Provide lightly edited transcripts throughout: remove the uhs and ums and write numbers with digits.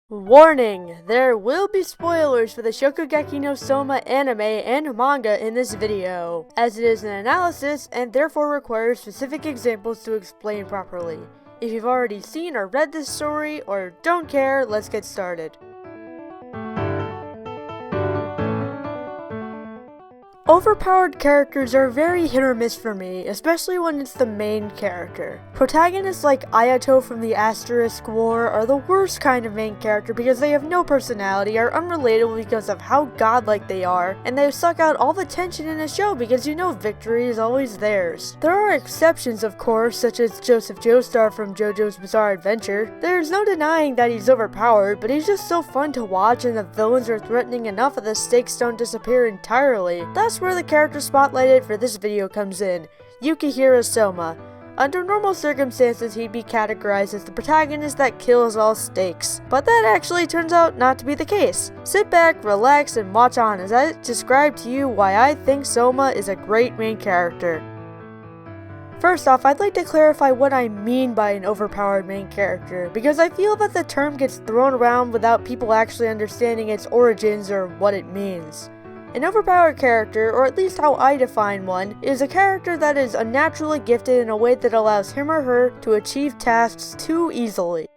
Warning! There will be spoilers for the Shokugeki no Soma anime and manga in this video, as it is an analysis and therefore requires specific examples to explain properly. If you've already seen or read this story, or don't care, let's get started. Overpowered characters are very hit or miss for me, especially when it's the main character. Protagonists like Ayato from the Asterisk War are the worst kind of main character because they have no personality, are unrelatable because of how godlike they are, and they suck out all the tension in a show because you know victory is always theirs. There are exceptions, of course, such as Joseph Joestar from JoJo's Bizarre Adventure. There's no denying that he's overpowered, but he's just so fun to watch and the villains are threatening enough that the stakes don't disappear entirely. That's where the character spotlighted for this video comes in, Yukihira Souma. Under normal circumstances, he'd be categorized as the protagonist that kills all stakes, but that actually turns out not to be the case. Sit back, relax, and watch on as I describe to you why I think Souma is a great main character. First off, I'd like to clarify what I mean by an overpowered main character, because I feel that the term gets thrown around without people actually understanding its origins or what it means. An overpowered character, or at least how I define one, is a character that is unnaturally gifted in a way that allows him or her to achieve tasks too easily.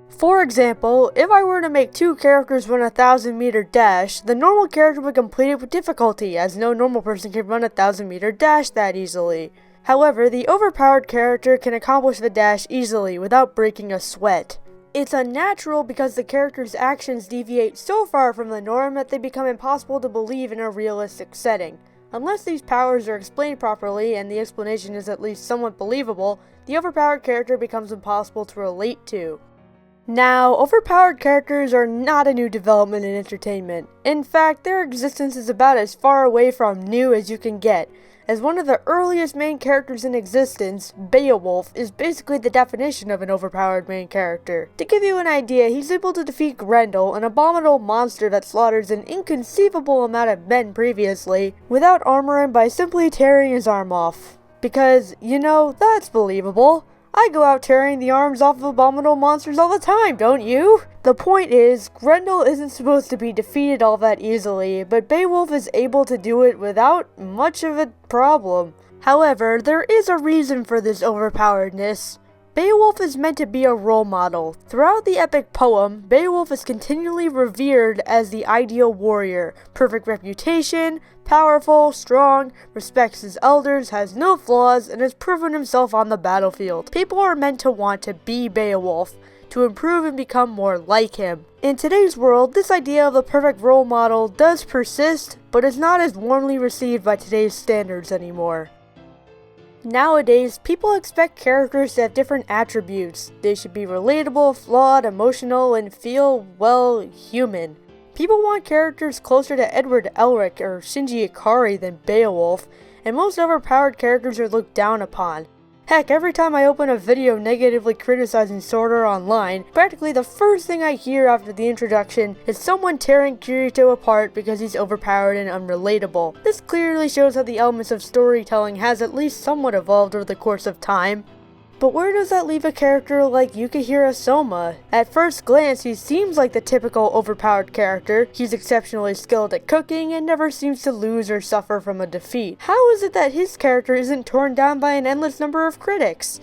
For example, if I were to make two characters run a 1,000-meter dash, the normal character would complete it with difficulty, as no normal person can run a 1,000-meter dash that easily. However, the overpowered character can accomplish the dash easily without breaking a sweat. It's unnatural because the character's actions deviate so far from the norm that they become impossible to believe in a realistic setting. Unless these powers are explained properly, and the explanation is at least somewhat believable, the overpowered character becomes impossible to relate to. Now, overpowered characters are not a new development in entertainment. In fact, their existence is about as far away from new as you can get, as one of the earliest main characters in existence, Beowulf, is basically the definition of an overpowered main character. To give you an idea, he's able to defeat Grendel, an abominable monster that slaughters an inconceivable amount of men previously, without armor and by simply tearing his arm off. Because, you know, that's believable. I go out tearing the arms off of abominable monsters all the time, don't you? The point is, Grendel isn't supposed to be defeated all that easily, but Beowulf is able to do it without much of a problem. However, there is a reason for this overpoweredness. Beowulf is meant to be a role model. Throughout the epic poem, Beowulf is continually revered as the ideal warrior, perfect reputation, powerful, strong, respects his elders, has no flaws, and has proven himself on the battlefield. People are meant to want to be Beowulf, to improve and become more like him. In today's world, this idea of the perfect role model does persist, but is not as warmly received by today's standards anymore. Nowadays, people expect characters to have different attributes. They should be relatable, flawed, emotional, and feel, well, human. People want characters closer to Edward Elric or Shinji Ikari than Beowulf, and most overpowered characters are looked down upon. Heck, every time I open a video negatively criticizing Sword Art Online, practically the first thing I hear after the introduction is someone tearing Kirito apart because he's overpowered and unrelatable. This clearly shows how the elements of storytelling has at least somewhat evolved over the course of time. But where does that leave a character like Yukihira Souma? At first glance, he seems like the typical overpowered character. He's exceptionally skilled at cooking and never seems to lose or suffer from a defeat. How is it that his character isn't torn down by an endless number of critics?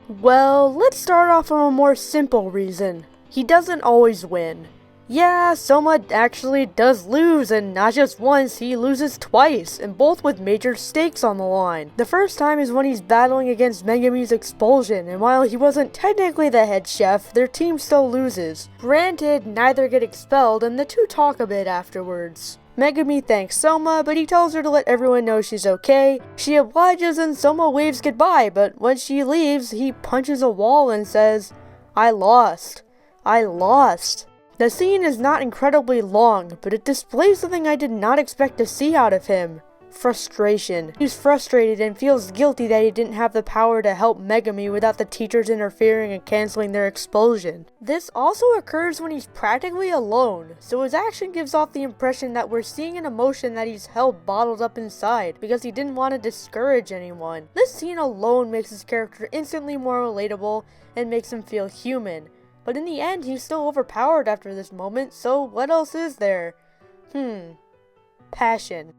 Well, let's start off from a more simple reason. He doesn't always win. Yeah, Souma actually does lose, and not just once, he loses twice, and both with major stakes on the line. The first time is when he's battling against Megami's expulsion, and while he wasn't technically the head chef, their team still loses. Granted, neither get expelled, and the two talk a bit afterwards. Megami thanks Souma, but he tells her to let everyone know she's okay. She obliges and Souma waves goodbye, but when she leaves, he punches a wall and says, "I lost. I lost." The scene is not incredibly long, but it displays something I did not expect to see out of him. Frustration. He's frustrated and feels guilty that he didn't have the power to help Megami without the teachers interfering and canceling their expulsion. This also occurs when he's practically alone, so his action gives off the impression that we're seeing an emotion that he's held bottled up inside because he didn't want to discourage anyone. This scene alone makes his character instantly more relatable and makes him feel human. But in the end, he's still overpowered after this moment, so what else is there? Passion.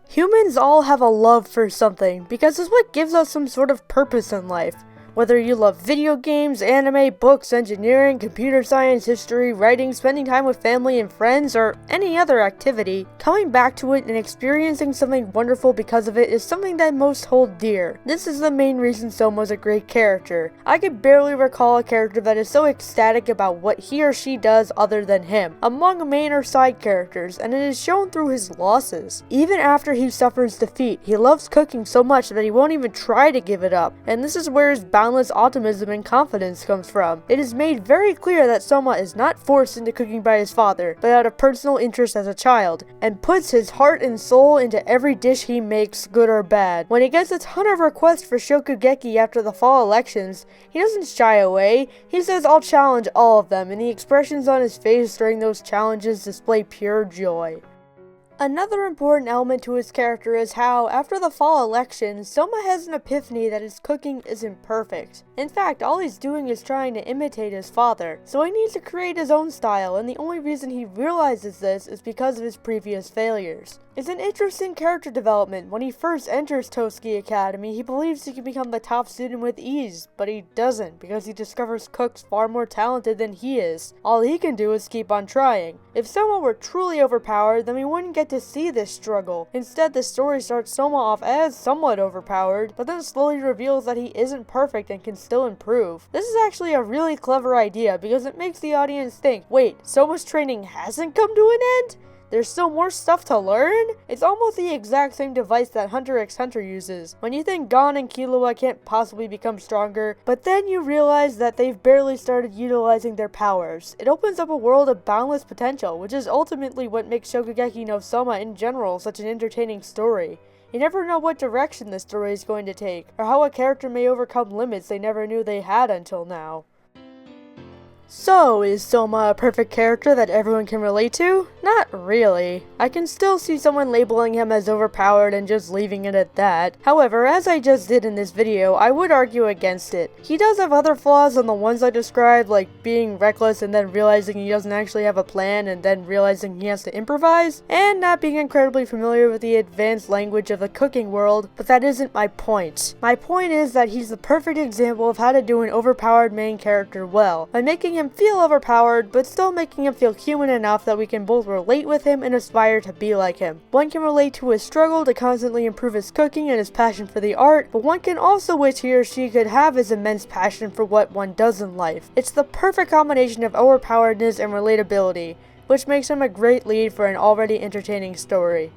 Humans all have a love for something, because it's what gives us some sort of purpose in life. Whether you love video games, anime, books, engineering, computer science, history, writing, spending time with family and friends, or any other activity, coming back to it and experiencing something wonderful because of it is something that most hold dear. This is the main reason Souma's a great character. I could barely recall a character that is so ecstatic about what he or she does other than him, among main or side characters, and it is shown through his losses. Even after he suffers defeat, he loves cooking so much that he won't even try to give it up, and this is where his boundless optimism and confidence comes from. It is made very clear that Souma is not forced into cooking by his father, but out of personal interest as a child, and puts his heart and soul into every dish he makes, good or bad. When he gets a ton of requests for shokugeki after the fall elections, he doesn't shy away. He says, "I'll challenge all of them," and the expressions on his face during those challenges display pure joy. Another important element to his character is how, after the fall election, Souma has an epiphany that his cooking isn't perfect. In fact, all he's doing is trying to imitate his father, so he needs to create his own style, and the only reason he realizes this is because of his previous failures. It's an interesting character development. When he first enters Tosuki Academy, he believes he can become the top student with ease, but he doesn't, because he discovers cooks far more talented than he is. All he can do is keep on trying. If Souma were truly overpowered, then we wouldn't get to see this struggle. Instead, the story starts Souma off as somewhat overpowered, but then slowly reveals that he isn't perfect and can still improve. This is actually a really clever idea, because it makes the audience think, wait, Souma's training hasn't come to an end? There's still more stuff to learn? It's almost the exact same device that Hunter x Hunter uses. When you think Gon and Killua can't possibly become stronger, but then you realize that they've barely started utilizing their powers. It opens up a world of boundless potential, which is ultimately what makes Shokugeki no Soma in general such an entertaining story. You never know what direction the story is going to take, or how a character may overcome limits they never knew they had until now. So, is Souma a perfect character that everyone can relate to? Not really. I can still see someone labeling him as overpowered and just leaving it at that. However, as I just did in this video, I would argue against it. He does have other flaws than the ones I described, like being reckless and then realizing he doesn't actually have a plan and then realizing he has to improvise, and not being incredibly familiar with the advanced language of the cooking world, but that isn't my point. My point is that he's the perfect example of how to do an overpowered main character well, by making him feel overpowered, but still making him feel human enough that we can both relate with him and aspire to be like him. One can relate to his struggle to constantly improve his cooking and his passion for the art, but one can also wish he or she could have his immense passion for what one does in life. It's the perfect combination of overpoweredness and relatability, which makes him a great lead for an already entertaining story.